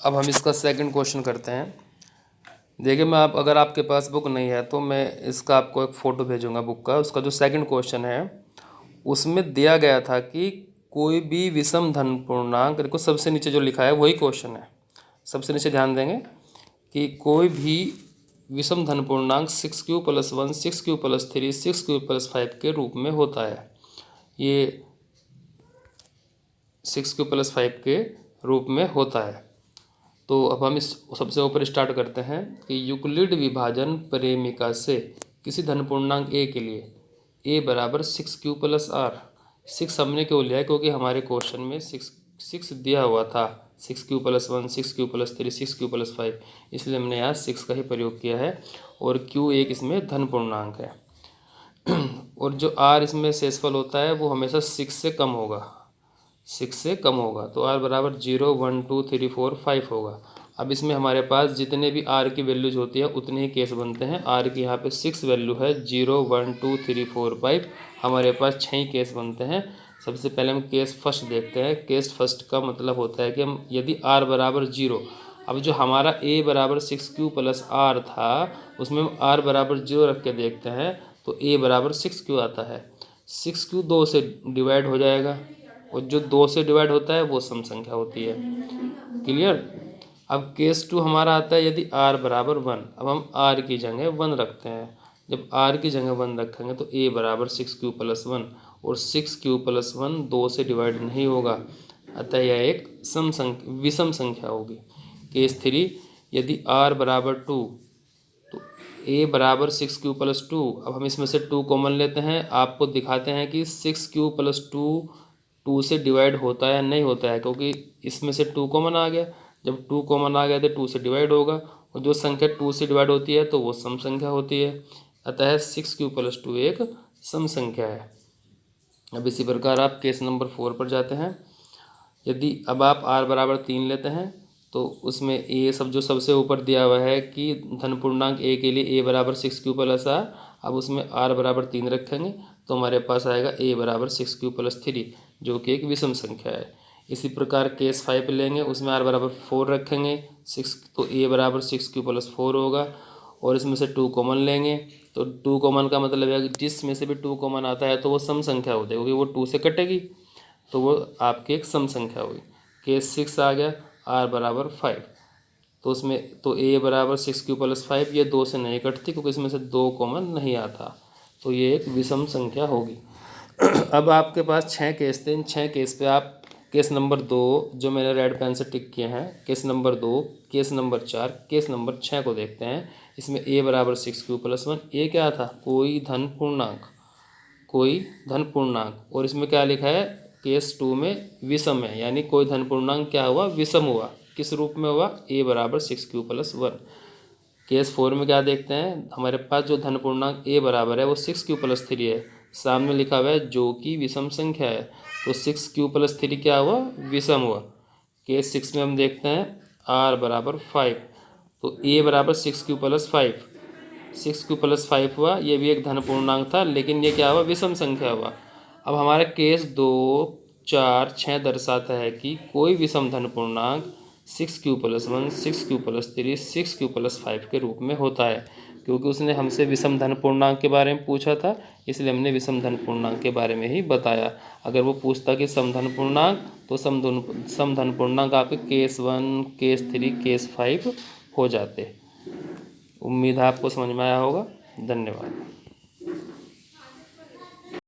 अब हम इसका सेकंड क्वेश्चन करते हैं। देखिए मैं अगर आपके पास बुक नहीं है तो मैं इसका आपको एक फ़ोटो भेजूंगा बुक का। उसका जो सेकंड क्वेश्चन है उसमें दिया गया था कि कोई भी विषम धन पूर्णांक, देखो सबसे नीचे जो लिखा है वही क्वेश्चन है। सबसे नीचे ध्यान देंगे कि कोई भी विषम धन पूर्णांक 6q + 1 6q + 3 6q + 5 के रूप में होता है। ये 6q + 5 के रूप में होता है। तो अब हम इस सबसे ऊपर स्टार्ट करते हैं कि यूक्लिड विभाजन प्रेमिका से किसी धन पूर्णांक a के लिए a बराबर 6q + r। 6 हमने क्यों लिया है क्योंकि हमारे क्वेश्चन में 6 दिया हुआ था। 6q + 1 6q + 3 6q + 5, इसलिए हमने यहाँ 6 का ही प्रयोग किया है और q एक इसमें धन पूर्णांक है। और जो r इसमें शेषफल होता है वो हमेशा 6 से कम होगा, 6 से कम होगा। तो r बराबर 0 1 2 3 4 5 होगा। अब इसमें हमारे पास जितने भी r की वैल्यूज होती है उतने ही केस बनते हैं। r की यहाँ पे 6 वैल्यू है, 0 1 2 3 4 5, हमारे पास 6 ही केस बनते हैं। सबसे पहले हम केस फर्स्ट देखते हैं। केस फर्स्ट का मतलब होता है कि हम यदि r बराबर 0, अब जो हमारा a बराबर 6q + r था उसमें हम r बराबर 0 रख के देखते हैं तो a बराबर 6q आता है। 6q 2 से डिवाइड हो जाएगा और जो 2 से डिवाइड होता है वो सम संख्या होती है। क्लियर। अब केस 2 हमारा आता है यदि r बराबर 1। अब हम r की जगह 1 रखते हैं। जब r की जगह 1 रखेंगे तो a बराबर 6q + 1 और 6q + 1 2 से डिवाइड नहीं होगा, अतः यह एक विषम संख्या होगी। केस 3 यदि r बराबर 2 तो a बराबर 6q + 2। अब हम इसमें से 2 कॉमन लेते हैं, आपको दिखाते हैं कि 6q + 2 2 से डिवाइड होता है नहीं होता है, क्योंकि इसमें से 2 कॉमन आ गया। जब 2 कॉमन आ गया तो 2 से डिवाइड होगा और जो संख्या 2 से डिवाइड होती है तो वो सम संख्या होती है, अतः 6q + 2 एक सम संख्या है। अब इसी प्रकार आप केस नंबर 4 पर जाते हैं। यदि अब आप r बराबर 3 लेते हैं तो उसमें a सब जो सबसे ऊपर दिया हुआ है कि धन पूर्णांक a के लिए a बराबर 6q + r। अब उसमें r बराबर 3 रखेंगे तो हमारे पास आएगा a बराबर 6q + 3, जो कि एक विषम संख्या है। इसी प्रकार केस 5 लेंगे, उसमें r बराबर 4 रखेंगे 6, तो a बराबर 6q + 4 होगा। और इसमें से 2 कॉमन लेंगे तो 2 कॉमन का मतलब है कि जिसमें से भी 2 कॉमन आता है तो वो सम संख्या होती है, क्योंकि वो 2 से कटेगी तो वो आपकी एक सम संख्या हुई। केस 6 आ गया r बराबर 5, तो उसमें तो a बराबर 6q + 5, ये 2 से नहीं कटती क्योंकि इसमें से 2 कॉमन नहीं आता, तो ये एक विषम संख्या होगी। अब आपके पास 6 केस थे। इन 6 केस पे आप केस नंबर 2 जो मैंने रेड पेन से टिक किए हैं, case number 2, case number 4, case number 6 को देखते हैं। इसमें a बराबर 6q + 1, a क्या था, कोई धन पूर्णांक, कोई धन पूर्णांक। और इसमें क्या लिखा है, केस 2 में विषम है, यानी कोई धन पूर्णांक क्या हुआ, विषम हुआ। किस रूप में हुआ, a बराबर 6q + 1। केस 4 में क्या देखते हैं, हमारे पास जो धन पूर्णांक a बराबर है वो 6q + 3 है, सामने लिखा हुआ है जो कि विषम संख्या है, तो 6q + 3 क्या हुआ, विषम हुआ। केस 6 में हम देखते हैं r बराबर 5, तो a बराबर 6q + 5, 6q + 5 हुआ, ये भी एक धन पूर्णांक था लेकिन ये क्या हुआ, विषम संख्या हुआ। अब हमारा केस 2 4 6 दर्शाता है कि कोई विषम धन पूर्णांक 6q + 1 6q + 3 6q + 5 के रूप में होता है। क्योंकि उसने हमसे विषम धन पूर्णांक के बारे में पूछा था, इसलिए हमने विषम धन पूर्णांक के बारे में ही बताया। अगर वो पूछता कि समधन पूर्णांक, तो समधन पूर्णांक आपके केस 1 केस 3 केस 5 हो जाते। उम्मीद है आपको समझ में आया होगा। धन्यवाद।